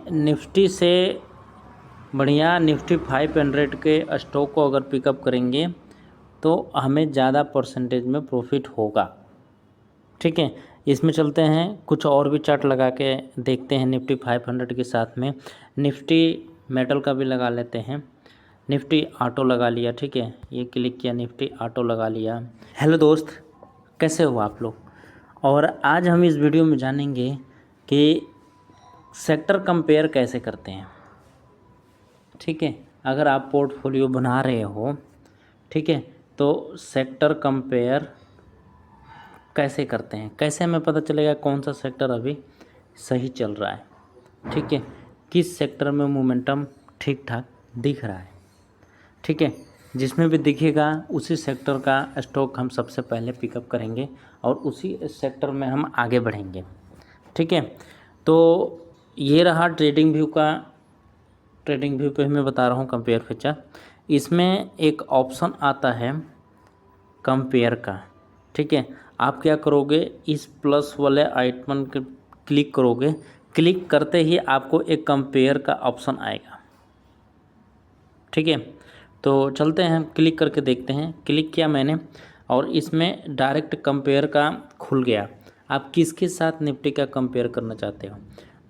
Nifty से बढ़िया Nifty 500 के स्टॉक को अगर पिकअप करेंगे तो हमें ज़्यादा परसेंटेज में प्रॉफिट होगा। ठीक है, इसमें चलते हैं, कुछ और भी चार्ट लगा के देखते हैं निफ्टी 500 के साथ में। निफ्टी मेटल का भी लगा लेते हैं। निफ्टी ऑटो लगा लिया। ठीक है, ये क्लिक किया, निफ्टी ऑटो लगा लिया। हेलो दोस्त, कैसे हो आप लोग? और आज हम इस वीडियो में जानेंगे कि सेक्टर कंपेयर कैसे करते हैं। ठीक है, अगर आप पोर्टफोलियो बना रहे हो, ठीक है, तो सेक्टर कंपेयर कैसे करते हैं, कैसे हमें पता चलेगा कौन सा सेक्टर अभी सही चल रहा है। ठीक है, किस सेक्टर में मोमेंटम ठीक ठाक दिख रहा है। ठीक है, जिसमें भी दिखेगा उसी सेक्टर का स्टॉक हम सबसे पहले पिकअप करेंगे और उसी सेक्टर में हम आगे बढ़ेंगे। ठीक है, तो ये रहा ट्रेडिंग व्यू का। ट्रेडिंग व्यू पे मैं बता रहा हूँ कंपेयर फीचर। इसमें एक ऑप्शन आता है कंपेयर का। ठीक है, आप क्या करोगे, इस प्लस वाले आइकन के क्लिक करोगे। क्लिक करते ही आपको एक कंपेयर का ऑप्शन आएगा। ठीक है, तो चलते हैं, हम क्लिक करके देखते हैं। क्लिक किया मैंने और इसमें डायरेक्ट कंपेयर का खुल गया। आप किसके साथ निफ्टी का कंपेयर करना चाहते हो?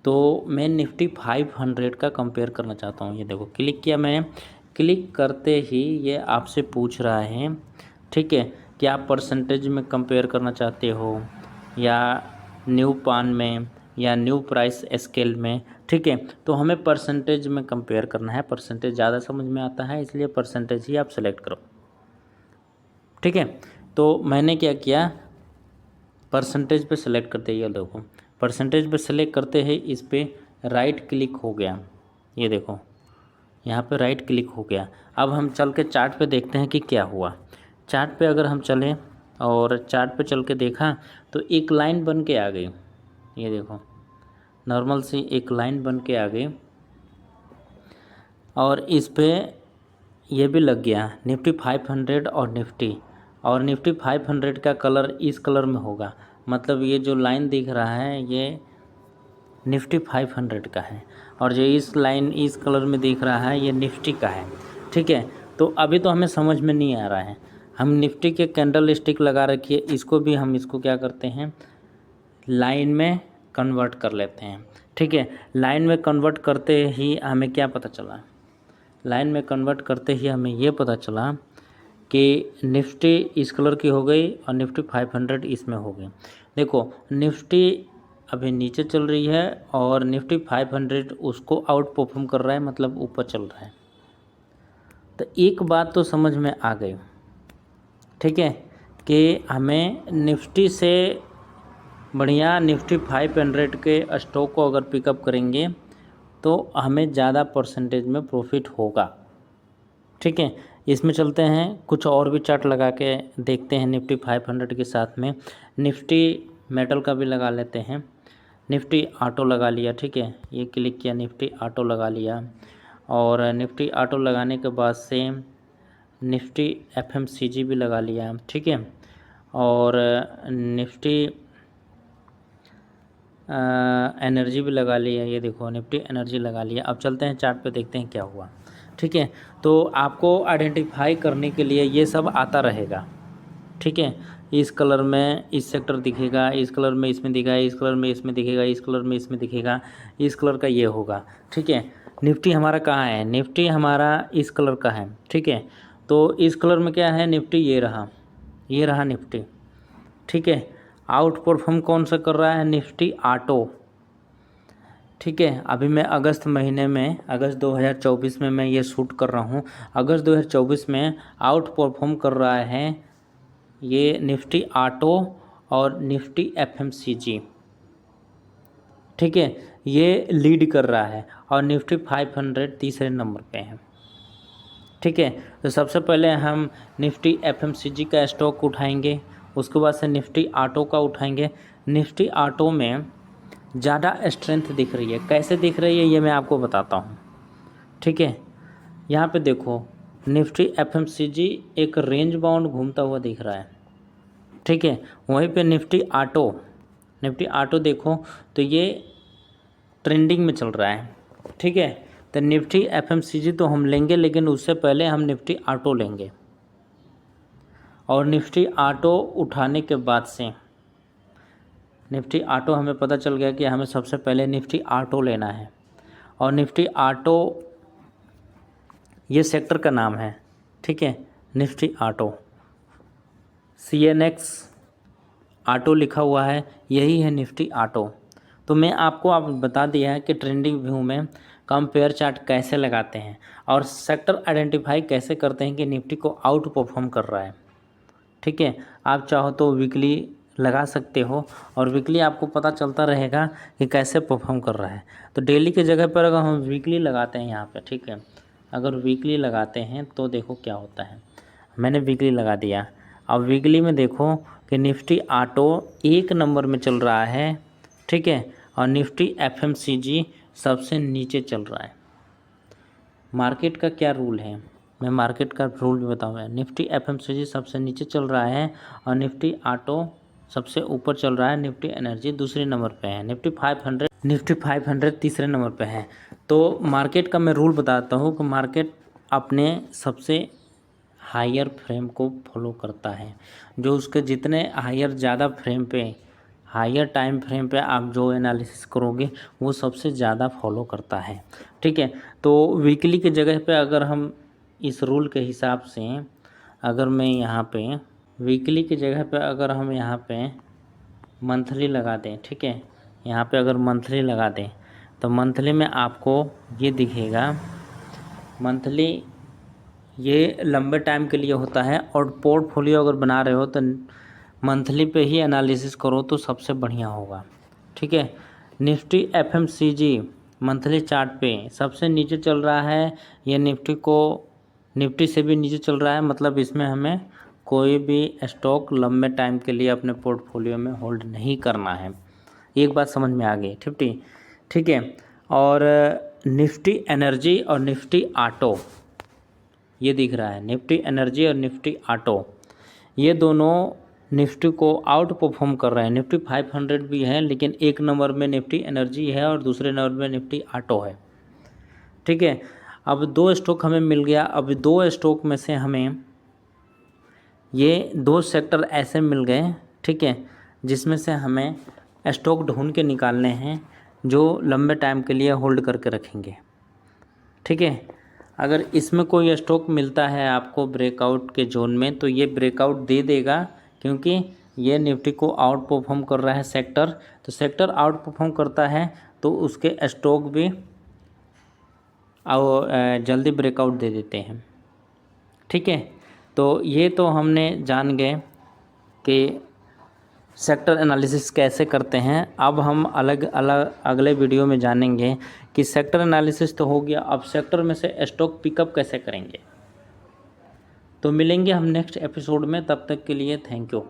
तो मैं निफ्टी 500 का कंपेयर करना चाहता हूँ। ये देखो, क्लिक किया मैंने। क्लिक करते ही ये आपसे पूछ रहा है, ठीक है, कि आप परसेंटेज में कंपेयर करना चाहते हो या न्यू पान में या न्यू प्राइस स्केल में। ठीक है, तो हमें परसेंटेज में कंपेयर करना है। परसेंटेज ज़्यादा समझ में आता है, इसलिए परसेंटेज ही आप सेलेक्ट करो। ठीक है, तो मैंने क्या किया, परसेंटेज पे सेलेक्ट करते ही, ये देखो परसेंटेज पे सेलेक्ट करते ही इस पर राइट क्लिक हो गया। ये देखो यहाँ पे राइट क्लिक हो गया। अब हम चल के चार्ट पे देखते हैं कि क्या हुआ। चार्ट पे अगर हम चलें और चार्ट पे चल के देखा तो एक लाइन बन के आ गई। ये देखो, नॉर्मल सी एक लाइन बन के आ गई और इस पे ये भी लग गया निफ्टी 500 और निफ्टी 500 का कलर इस कलर में होगा। मतलब ये जो लाइन दिख रहा है ये निफ्टी 500 का है और जो इस लाइन इस कलर में दिख रहा है ये निफ्टी का है। ठीक है, तो अभी तो हमें समझ में नहीं आ रहा है। हम निफ्टी के कैंडल स्टिक लगा रखिए, इसको भी हम इसको क्या करते हैं, लाइन में कन्वर्ट कर लेते हैं। ठीक है, लाइन में कन्वर्ट करते ही हमें क्या पता चला, लाइन में कन्वर्ट करते ही हमें ये पता चला कि निफ्टी इस कलर की हो गई और निफ्टी 500 इसमें हो गई। देखो, निफ्टी अभी नीचे चल रही है और निफ्टी 500 उसको आउट परफॉर्म कर रहा है, मतलब ऊपर चल रहा है। तो एक बात तो समझ में आ गई, ठीक है, कि हमें निफ्टी से बढ़िया निफ्टी 500 के स्टॉक को अगर पिकअप करेंगे तो हमें ज़्यादा परसेंटेज में प्रॉफिट होगा। ठीक है, इसमें चलते हैं, कुछ और भी चार्ट लगा के देखते हैं निफ्टी 500 के साथ में। निफ्टी मेटल का भी लगा लेते हैं। निफ्टी ऑटो लगा लिया। ठीक है, ये क्लिक किया, निफ्टी ऑटो लगा लिया और निफ्टी ऑटो लगाने के बाद से निफ्टी एफएमसीजी भी लगा लिया। ठीक है, और निफ्टी एनर्जी भी लगा लिया। ये देखो, निफ्टी एनर्जी लगा लिया। अब चलते हैं चार्ट पे, देखते हैं क्या हुआ। ठीक है, तो आपको आइडेंटिफाई करने के लिए ये सब आता रहेगा। ठीक है, इस कलर में इस सेक्टर दिखेगा, इस कलर में इसमें दिखेगा, इस कलर में इसमें दिखेगा, इस कलर में इसमें दिखेगा, इस कलर का ये होगा। ठीक है, निफ्टी हमारा कहाँ है, निफ्टी हमारा इस कलर का है। ठीक है, तो इस कलर में क्या है, निफ्टी ये रहा, ये रहा निफ्टी। ठीक है, आउट परफॉर्म कौन सा कर रहा है, निफ्टी ऑटो। ठीक है, अभी मैं अगस्त महीने में, अगस्त 2024 में मैं ये शूट कर रहा हूँ। अगस्त 2024 में आउट परफॉर्म कर रहा है ये निफ्टी ऑटो और निफ्टी एफएमसीजी। ठीक है, ये लीड कर रहा है और निफ्टी 500 तीसरे नंबर पे है। ठीक है, तो सबसे पहले हम निफ्टी एफएमसीजी का स्टॉक उठाएंगे, उसके बाद से निफ्टी ऑटो का उठाएंगे। निफ्टी ऑटो में ज़्यादा स्ट्रेंथ दिख रही है। कैसे दिख रही है ये मैं आपको बताता हूँ। ठीक है, यहाँ पे देखो, निफ्टी एफएमसीजी एक रेंज बाउंड घूमता हुआ दिख रहा है। ठीक है, वहीं पे निफ्टी ऑटो देखो तो ये ट्रेंडिंग में चल रहा है। ठीक है। तो निफ्टी FMCG तो हम लेंगे, लेकिन उससे पहले हम निफ्टी ऑटो लेंगे, और निफ्टी ऑटो उठाने के बाद से निफ्टी ऑटो हमें पता चल गया कि हमें सबसे पहले निफ्टी ऑटो लेना है। और निफ्टी ऑटो ये सेक्टर का नाम है, ठीक है, निफ्टी ऑटो, CNX ऑटो लिखा हुआ है, यही है निफ्टी ऑटो। तो मैं आपको आप बता दिया है कि ट्रेंडिंग व्यू में कंपेयर चार्ट कैसे लगाते हैं और सेक्टर आइडेंटिफाई कैसे करते हैं कि निफ्टी को आउट परफॉर्म कर रहा है, ठीक है। आप चाहो तो वीकली लगा सकते हो, और वीकली आपको पता चलता रहेगा कि कैसे परफॉर्म कर रहा है। तो डेली की जगह पर अगर हम वीकली लगाते हैं यहाँ पे, ठीक है, अगर वीकली लगाते हैं तो देखो क्या होता है। मैंने वीकली लगा दिया। अब वीकली में देखो कि निफ्टी ऑटो 1 नंबर में चल रहा है, ठीक है, और निफ्टी FMCG सबसे नीचे चल रहा है। मार्केट का क्या रूल है, मैं मार्केट का रूल भी बताऊँगा। निफ्टी FMCG सबसे नीचे चल रहा है और निफ्टी ऑटो सबसे ऊपर चल रहा है। निफ्टी एनर्जी दूसरे नंबर पे है। निफ्टी 500 तीसरे नंबर पे है। तो मार्केट का मैं रूल बताता हूँ कि मार्केट अपने सबसे हायर फ्रेम को फॉलो करता है। जो उसके जितने हायर ज़्यादा फ्रेम पे, हायर टाइम फ्रेम पे आप जो एनालिसिस करोगे वो सबसे ज़्यादा फॉलो करता है, ठीक है। तो वीकली की जगह पे अगर हम इस रूल के हिसाब से, अगर मैं यहाँ पे वीकली की जगह पे अगर हम यहाँ पे मंथली लगा दें, ठीक है, यहाँ पे अगर मंथली लगा दें तो मंथली में आपको ये दिखेगा। मंथली ये लंबे टाइम के लिए होता है, और पोर्टफोलियो अगर बना रहे हो तो मंथली पे ही एनालिसिस करो तो सबसे बढ़िया होगा, ठीक है। निफ्टी FMCG मंथली चार्ट पे सबसे नीचे चल रहा है। ये निफ्टी से भी नीचे चल रहा है, मतलब इसमें हमें कोई भी स्टॉक लंबे टाइम के लिए अपने पोर्टफोलियो में होल्ड नहीं करना है। एक बात समझ में आ गई, ठीक है। और निफ्टी एनर्जी और निफ्टी ऑटो ये दिख रहा है, निफ्टी एनर्जी और निफ्टी ऑटो, ये दोनों निफ्टी को आउट परफॉर्म कर रहे हैं। निफ्टी 500 भी है, लेकिन 1 नंबर में निफ्टी एनर्जी है और दूसरे नंबर में निफ्टी ऑटो है, ठीक है। अब 2 स्टॉक हमें मिल गया। अब 2 स्टॉक में से हमें ये 2 सेक्टर ऐसे मिल गए, ठीक है, जिसमें से हमें स्टॉक ढूंढ के निकालने हैं जो लंबे टाइम के लिए होल्ड करके रखेंगे, ठीक है। अगर इसमें कोई स्टॉक मिलता है आपको ब्रेकआउट के जोन में, तो ये ब्रेकआउट दे देगा, क्योंकि ये निफ्टी को आउट परफॉर्म कर रहा है सेक्टर। तो सेक्टर आउट परफॉर्म करता है तो उसके स्टॉक भी जल्दी ब्रेकआउट दे देते हैं, ठीक है। तो ये तो हमने जान गए कि सेक्टर एनालिसिस कैसे करते हैं। अब हम अगले वीडियो में जानेंगे कि सेक्टर एनालिसिस तो हो गया, अब सेक्टर में से स्टॉक पिकअप कैसे करेंगे। तो मिलेंगे हम नेक्स्ट एपिसोड में, तब तक के लिए थैंक यू।